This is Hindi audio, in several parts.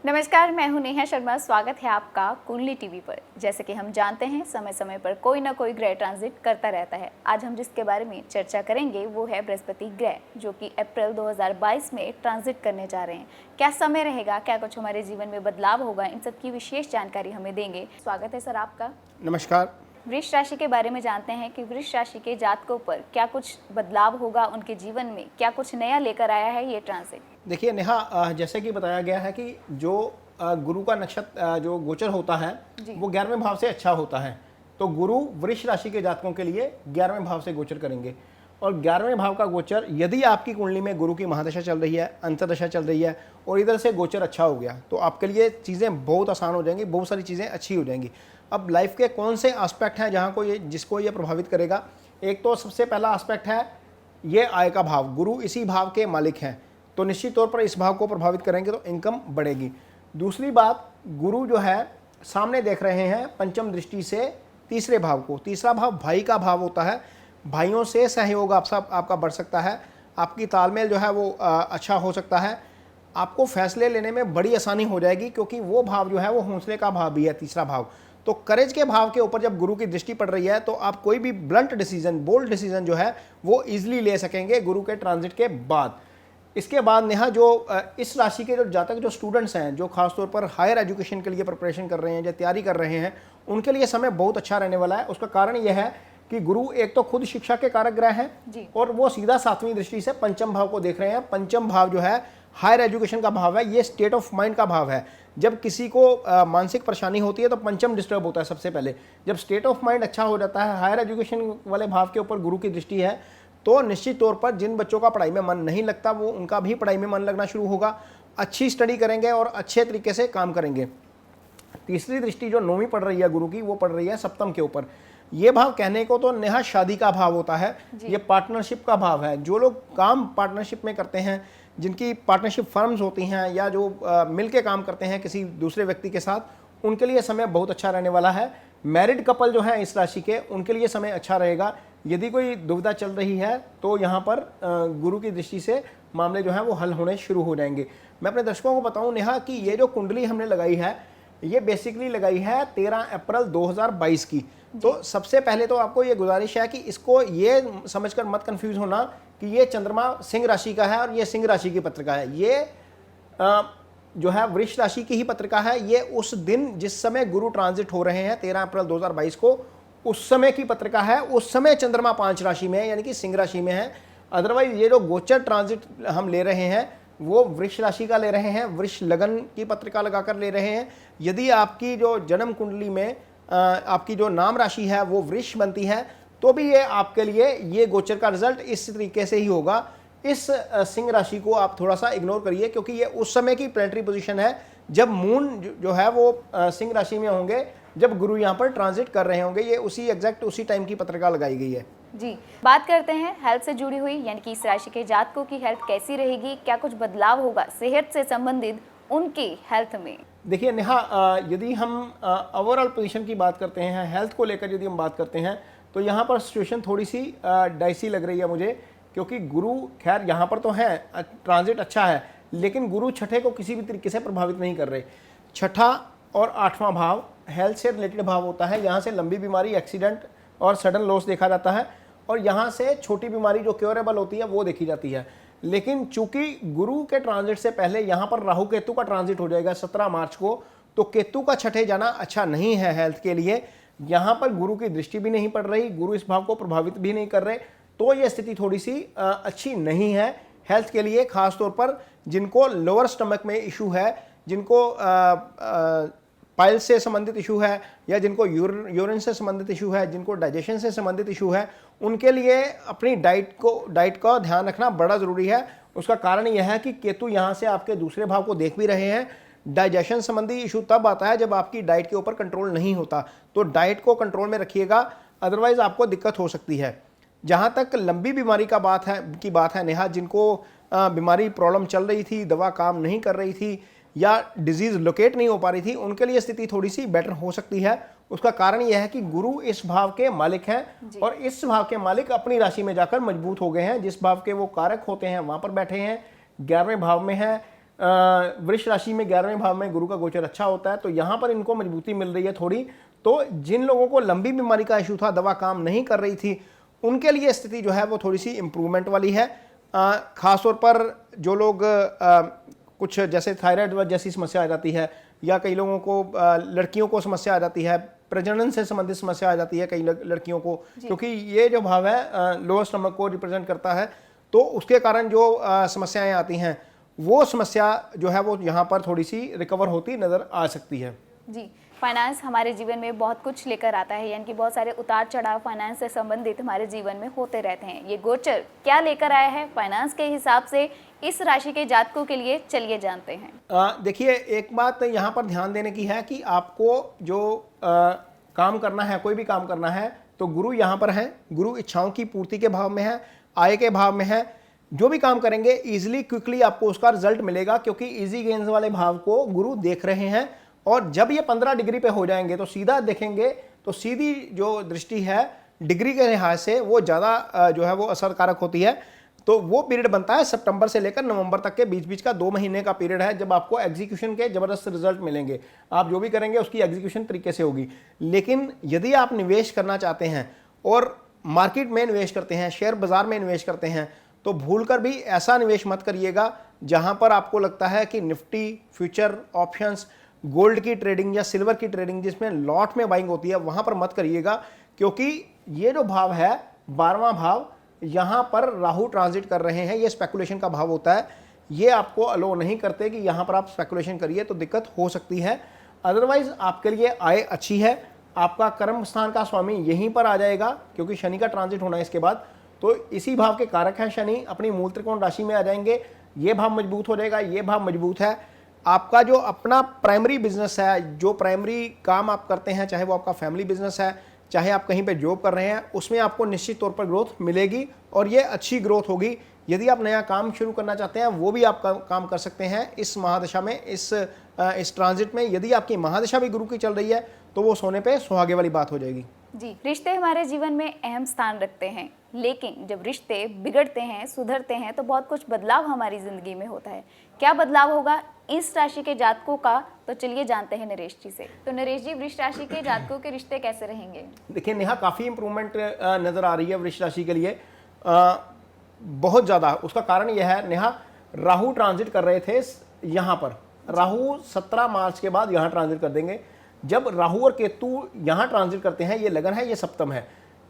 नमस्कार, मैं हूं नेहा शर्मा। स्वागत है आपका कुंडली टीवी पर। जैसे कि हम जानते हैं, समय समय पर कोई ना कोई ग्रह ट्रांजिट करता रहता है। आज हम जिसके बारे में चर्चा करेंगे वो है बृहस्पति ग्रह, जो कि अप्रैल 2022 में ट्रांजिट करने जा रहे हैं। क्या समय रहेगा, क्या कुछ हमारे जीवन में बदलाव होगा, इन सब की विशेष जानकारी हमें देंगे। स्वागत है सर आपका। नमस्कार। वृष राशि के बारे में जानते हैं कि वृष राशि के जातकों पर क्या कुछ बदलाव होगा, उनके जीवन में क्या कुछ नया लेकर आया है ये ट्रांजिट। देखिए नेहा, जैसे कि बताया गया है कि जो गुरु का नक्षत्र जो गोचर होता है वो 11वें भाव से अच्छा होता है। तो गुरु वृष राशि के जातकों के लिए 11वें भाव से गोचर करेंगे। और 11वें भाव का गोचर, यदि आपकी कुंडली में गुरु की महादशा चल रही है, अंतर्दशा चल रही है और इधर से गोचर अच्छा हो गया, तो आपके लिए चीज़ें बहुत आसान हो जाएंगी, बहुत सारी चीज़ें अच्छी हो जाएंगी। अब लाइफ के कौन से एस्पेक्ट हैं जहाँ को जिसको ये प्रभावित करेगा? एक तो सबसे पहला एस्पेक्ट है ये आय का भाव। गुरु इसी भाव के मालिक हैं, तो निश्चित तौर पर इस भाव को प्रभावित करेंगे तो इनकम बढ़ेगी। दूसरी बात, गुरु जो है सामने देख रहे हैं पंचम दृष्टि से तीसरे भाव को। तीसरा भाव भाई का भाव होता है। भाइयों से सहयोग आपका बढ़ सकता है, आपकी तालमेल जो है वो अच्छा हो सकता है, आपको फैसले लेने में बड़ी आसानी हो जाएगी, क्योंकि वो भाव जो है वो हौसले का भाव भी है, तीसरा भाव। तो करेज के भाव के ऊपर जब गुरु की दृष्टि पड़ रही है तो आप कोई भी ब्लंट डिसीजन, बोल्ड डिसीजन जो है वो ईजिली ले सकेंगे गुरु के ट्रांजिट के बाद। इसके बाद नेहा, जो इस राशि के जो जातक जो स्टूडेंट्स हैं, जो खासतौर पर हायर एजुकेशन के लिए प्रिपरेशन कर रहे हैं या तैयारी कर रहे हैं, उनके लिए समय बहुत अच्छा रहने वाला है। उसका कारण यह है कि गुरु एक तो खुद शिक्षा के कारक ग्रह हैं और वो सीधा 7वीं दृष्टि से पंचम भाव को देख रहे हैं। पंचम भाव जो है हायर एजुकेशन का भाव है, ये स्टेट ऑफ माइंड का भाव है। जब किसी को मानसिक परेशानी होती है तो पंचम डिस्टर्ब होता है सबसे पहले। जब स्टेट ऑफ माइंड अच्छा हो जाता है, हायर एजुकेशन वाले भाव के ऊपर गुरु की दृष्टि है, तो निश्चित तौर पर जिन बच्चों का पढ़ाई में मन नहीं लगता वो उनका भी पढ़ाई में मन लगना शुरू होगा, अच्छी स्टडी करेंगे और अच्छे तरीके से काम करेंगे। तीसरी दृष्टि जो 9वीं पड़ रही है गुरु की, वो पड़ रही है सप्तम के ऊपर। ये भाव कहने को तो नेहा शादी का भाव होता है, ये पार्टनरशिप का भाव है। जो लोग काम पार्टनरशिप में करते हैं, जिनकी पार्टनरशिप फर्म्स होती हैं या जो मिलके काम करते हैं किसी दूसरे व्यक्ति के साथ, उनके लिए समय बहुत अच्छा रहने वाला है। मैरिड कपल जो हैं इस राशि के, उनके लिए समय अच्छा रहेगा। यदि कोई दुविधा चल रही है तो यहाँ पर गुरु की दृष्टि से मामले जो हैं वो हल होने शुरू हो जाएंगे। मैं अपने दर्शकों को बताऊं नेहा कि ये जो कुंडली हमने लगाई है, ये बेसिकली लगाई है 13 अप्रैल 2022 की। तो सबसे पहले तो आपको ये गुजारिश है कि इसको ये समझकर मत कंफ्यूज होना कि ये चंद्रमा सिंह राशि का है और ये सिंह राशि की पत्रिका है। ये जो है वृष राशि की ही पत्रिका है। ये उस दिन जिस समय गुरु ट्रांजिट हो रहे हैं 13 अप्रैल 2022 को, उस समय की पत्रिका है। उस समय चंद्रमा 5 राशि में है, यानी कि सिंह राशि में है। अदरवाइज ये जो गोचर ट्रांजिट हम ले रहे हैं वो वृष राशि का ले रहे हैं, वृष लगन की पत्रिका लगाकर ले रहे हैं। यदि आपकी जो जन्म कुंडली में आपकी जो नाम राशि है वो वृष बनती है, तो भी ये आपके लिए ये गोचर का रिजल्ट इस तरीके से ही होगा। इस सिंह राशि को आप थोड़ा सा इग्नोर करिए, क्योंकि ये उस समय की प्लेनेटरी पोजीशन है जब मून जो है वो सिंह राशि में होंगे, जब गुरु यहाँ पर ट्रांजिट कर रहे होंगे। ये उसी टाइम की पत्रिका लगाई गई है। जी, बात करते हैं हेल्थ से जुड़ी हुई, यानी कि इस राशि के जातकों की हेल्थ कैसी रहेगी, क्या कुछ बदलाव होगा सेहत से संबंधित उनकी हेल्थ में। देखिए नेहा, यदि हम ओवरऑल पोजीशन की बात करते हैं, हेल्थ को लेकर यदि हम बात करते हैं, तो यहाँ पर सिचुएशन थोड़ी सी डाइसी लग रही है मुझे, क्योंकि गुरु खैर यहाँ पर तो है, ट्रांजिट अच्छा है, लेकिन गुरु छठे को किसी भी तरीके से प्रभावित नहीं कर रहे। छठा और 8वां भाव हेल्थ से रिलेटेड भाव होता है। यहाँ से लंबी बीमारी, एक्सीडेंट और सडन लॉस देखा जाता है, और यहाँ से छोटी बीमारी जो क्योरेबल होती है वो देखी जाती है। लेकिन चूंकि गुरु के ट्रांजिट से पहले यहाँ पर राहु केतु का ट्रांजिट हो जाएगा 17 मार्च को, तो केतु का छठे जाना अच्छा नहीं है हेल्थ के लिए। यहाँ पर गुरु की दृष्टि भी नहीं पड़ रही, गुरु इस भाव को प्रभावित भी नहीं कर रहे, तो ये स्थिति थोड़ी सी अच्छी नहीं है हेल्थ के लिए। खासतौर पर जिनको लोअर स्टमक में इशू है, जिनको पाइल्स से संबंधित इशू है, या जिनको यूरिन से संबंधित इशू है, जिनको डाइजेशन से संबंधित इशू है, उनके लिए अपनी डाइट का ध्यान रखना बड़ा ज़रूरी है। उसका कारण यह है कि केतु यहाँ से आपके दूसरे भाव को देख भी रहे हैं। डाइजेशन संबंधी इशू तब आता है जब आपकी डाइट के ऊपर कंट्रोल नहीं होता, तो डाइट को कंट्रोल में रखिएगा, अदरवाइज आपको दिक्कत हो सकती है। जहाँ तक लंबी बीमारी का बात है नेहा, जिनको बीमारी प्रॉब्लम चल रही थी, दवा काम नहीं कर रही थी, या डिजीज लोकेट नहीं हो पा रही थी, उनके लिए स्थिति थोड़ी सी बेटर हो सकती है। उसका कारण यह है कि गुरु इस भाव के मालिक हैं और इस भाव के मालिक अपनी राशि में जाकर मजबूत हो गए हैं। जिस भाव के वो कारक होते हैं वहां पर बैठे हैं, 11वें भाव में है। वृष राशि में 11वें भाव में गुरु का गोचर अच्छा होता है, तो यहाँ पर इनको मजबूती मिल रही है थोड़ी। तो जिन लोगों को लंबी बीमारी का इशू था, दवा काम नहीं कर रही थी, उनके लिए स्थिति जो है वो थोड़ी सी इम्प्रूवमेंट वाली है। खासतौर पर जो लोग कुछ जैसे थायराइड जैसी समस्या आ जाती है, या कई लोगों को लड़कियों को समस्या आ जाती है, प्रजनन से संबंधित समस्या आ जाती है कई लड़कियों को, क्योंकि ये जो भाव है लोअर स्टमक को रिप्रेजेंट करता है, तो उसके कारण जो समस्याएं आती हैं वो समस्या जो है वो यहाँ पर थोड़ी सी रिकवर होती नज़र आ सकती है। जी, फाइनेंस हमारे जीवन में बहुत कुछ लेकर आता है, यानी कि बहुत सारे उतार चढ़ाव फाइनेंस से संबंधित हमारे जीवन में होते रहते हैं। ये गोचर क्या लेकर आया है फाइनेंस के हिसाब से इस राशि के जातकों के लिए, चलिए जानते हैं। देखिए, एक बात यहाँ पर ध्यान देने की है कि आपको जो काम करना है, कोई भी काम करना है, तो गुरु यहाँ पर है। गुरु इच्छाओं की पूर्ति के भाव में है, आय के भाव में है। जो भी काम करेंगे इजीली क्विकली आपको उसका रिजल्ट मिलेगा, क्योंकि इजी गेन्स वाले भाव को गुरु देख रहे हैं। और जब ये 15 डिग्री पे हो जाएंगे तो सीधा देखेंगे, तो सीधी जो दृष्टि है डिग्री के लिहाज से वो ज़्यादा जो है वो असरकारक होती है। तो वो पीरियड बनता है सितंबर से लेकर नवंबर तक के बीच बीच का 2 महीने का पीरियड है, जब आपको एग्जीक्यूशन के ज़बरदस्त रिजल्ट मिलेंगे। आप जो भी करेंगे उसकी एग्जीक्यूशन तरीके से होगी। लेकिन यदि आप निवेश करना चाहते हैं और मार्केट में निवेश करते हैं, शेयर बाजार में निवेश करते हैं, तो भूलकर भी ऐसा निवेश मत करिएगा जहां पर आपको लगता है कि निफ्टी, फ्यूचर, ऑप्शंस, गोल्ड की ट्रेडिंग या सिल्वर की ट्रेडिंग जिसमें लॉट में बाइंग होती है, वहां पर मत करिएगा। क्योंकि ये जो भाव है 12वां भाव, यहाँ पर राहु ट्रांजिट कर रहे हैं, ये स्पेकुलेशन का भाव होता है। ये आपको अलो नहीं करते कि यहाँ पर आप स्पेकुलेशन करिए, तो दिक्कत हो सकती है। अदरवाइज आपके लिए आय अच्छी है। आपका कर्म स्थान का स्वामी यहीं पर आ जाएगा, क्योंकि शनि का ट्रांजिट होना है इसके बाद, तो इसी भाव के कारक हैं शनि, अपनी मूल त्रिकोण राशि में आ जाएंगे। ये भाव मजबूत हो जाएगा, ये भाव मजबूत है। आपका जो अपना प्राइमरी बिजनेस है, जो प्राइमरी काम आप करते हैं, चाहे वो आपका फैमिली बिजनेस है, चाहे आप कहीं पे जॉब कर रहे हैं, उसमें आपको निश्चित तौर पर ग्रोथ मिलेगी, और ये अच्छी ग्रोथ होगी। यदि आप नया काम शुरू करना चाहते हैं, वो भी आप काम कर सकते हैं इस महादशा में, इस ट्रांजिट में। यदि आपकी महादशा भी गुरु की चल रही है, तो वो सोने पे सुहागे वाली बात हो जाएगी। जी, रिश्ते हमारे जीवन में अहम स्थान रखते हैं, लेकिन जब रिश्ते बिगड़ते हैं, सुधरते हैं, तो बहुत कुछ बदलाव हमारी जिंदगी में होता है। क्या बदलाव होगा इस राशि के जातकों का, तो चलिए जानते हैं नरेश जी से। तो नरेश जी, वृष राशि के जातकों के रिश्ते कैसे रहेंगे? देखिए नेहा, काफ़ी इंप्रूवमेंट नज़र आ रही है वृष राशि के लिए, बहुत ज़्यादा। उसका कारण यह है नेहा, राहु ट्रांजिट कर रहे थे यहाँ पर। राहु 17 मार्च के बाद यहाँ ट्रांजिट कर देंगे। जब राहु और केतु यहाँ ट्रांजिट करते हैं, ये लगन है, ये सप्तम है,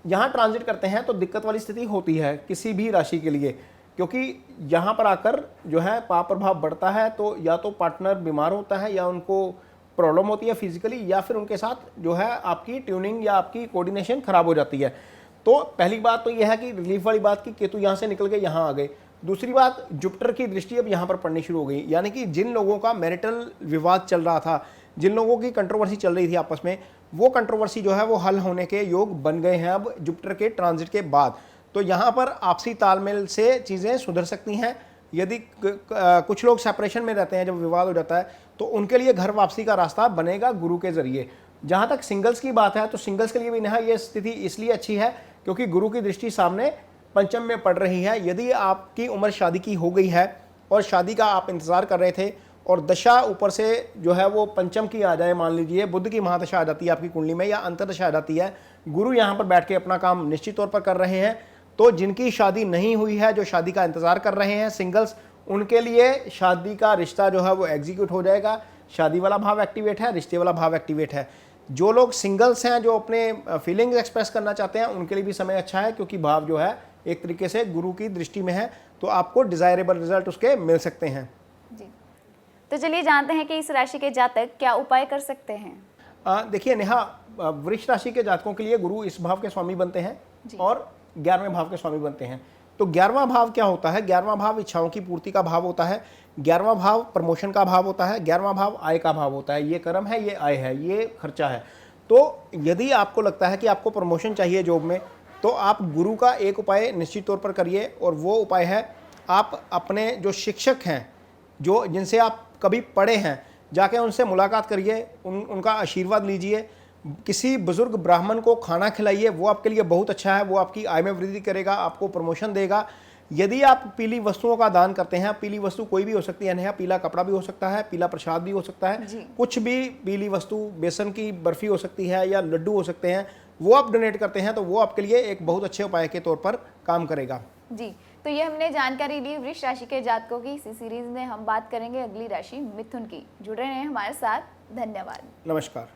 यहाँ ट्रांजिट करते हैं, तो दिक्कत वाली स्थिति होती है किसी भी राशि के लिए। क्योंकि यहाँ पर आकर जो है पाप प्रभाव बढ़ता है, तो या तो पार्टनर बीमार होता है, या उनको प्रॉब्लम होती है फिजिकली, या फिर उनके साथ जो है आपकी ट्यूनिंग या आपकी कोऑर्डिनेशन खराब हो जाती है। तो पहली बात तो यह है कि रिलीफ वाली बात कि केतु यहाँ से निकल के यहाँ आ गए। दूसरी बात, जुपिटर की दृष्टि अब यहाँ पर पड़नी शुरू हो गई, यानी कि जिन लोगों का मैरिटल विवाद चल रहा था, जिन लोगों की कंट्रोवर्सी चल रही थी आपस में, वो कंट्रोवर्सी जो है वो हल होने के योग बन गए हैं अब जुपिटर के ट्रांजिट के बाद। तो यहाँ पर आपसी तालमेल से चीज़ें सुधर सकती हैं। यदि कुछ लोग सेपरेशन में रहते हैं, जब विवाद हो जाता है, तो उनके लिए घर वापसी का रास्ता बनेगा गुरु के जरिए। जहाँ तक सिंगल्स की बात है, तो सिंगल्स के लिए भी नेहा ये स्थिति इसलिए अच्छी है क्योंकि गुरु की दृष्टि सामने पंचम में पड़ रही है। यदि आपकी उम्र शादी की हो गई है और शादी का आप इंतज़ार कर रहे थे, और दशा ऊपर से जो है वो पंचम की आ जाए, मान लीजिए बुध की महादशा आ जाती है आपकी कुंडली में, या अंतरदशा आ जाती है, गुरु यहाँ पर बैठ के अपना काम निश्चित तौर पर कर रहे हैं, तो जिनकी शादी नहीं हुई है, जो शादी का इंतज़ार कर रहे हैं सिंगल्स, उनके लिए शादी का रिश्ता जो है वो एग्जीक्यूट हो जाएगा। शादी वाला भाव एक्टिवेट है, रिश्ते वाला भाव एक्टिवेट है। जो लोग सिंगल्स हैं, जो अपने फीलिंग्स एक्सप्रेस करना चाहते हैं, उनके लिए भी समय अच्छा है, क्योंकि भाव जो है एक तरीके से गुरु की दृष्टि में है, तो आपको डिज़ायरेबल रिजल्ट उसके मिल सकते हैं। जी, तो चलिए जानते हैं कि इस राशि के जातक क्या उपाय कर सकते हैं। देखिए नेहा, वृष राशि के जातकों के लिए गुरु इस भाव के स्वामी बनते हैं और 11वें भाव के स्वामी बनते हैं। तो 11वां भाव क्या होता है? 11वां भाव इच्छाओं की पूर्ति का भाव होता है। 11वां भाव प्रमोशन का भाव होता है। 11वां भाव आय का भाव होता है। ये कर्म है, ये आय है, ये खर्चा है। तो यदि आपको लगता है कि आपको प्रमोशन चाहिए जॉब में, तो आप गुरु का एक उपाय निश्चित तौर पर करिए, और वो उपाय है आप अपने जो शिक्षक हैं, जो जिनसे आप कभी पढ़े हैं, जाके उनसे मुलाकात करिए, उनका आशीर्वाद लीजिए। किसी बुजुर्ग ब्राह्मण को खाना खिलाइए, वो आपके लिए बहुत अच्छा है, वो आपकी आय में वृद्धि करेगा, आपको प्रमोशन देगा। यदि आप पीली वस्तुओं का दान करते हैं, पीली वस्तु कोई भी हो सकती है, नेहा, पीला कपड़ा भी हो सकता है, पीला प्रसाद भी हो सकता है, कुछ भी पीली वस्तु, बेसन की बर्फी हो सकती है या लड्डू हो सकते हैं, वो आप डोनेट करते हैं तो वो आपके लिए एक बहुत अच्छे उपाय के तौर पर काम करेगा। जी, तो ये हमने जानकारी ली वृष राशि के जातकों की। इसी सीरीज में हम बात करेंगे अगली राशि मिथुन की। जुड़े रहें हमारे साथ। धन्यवाद। नमस्कार।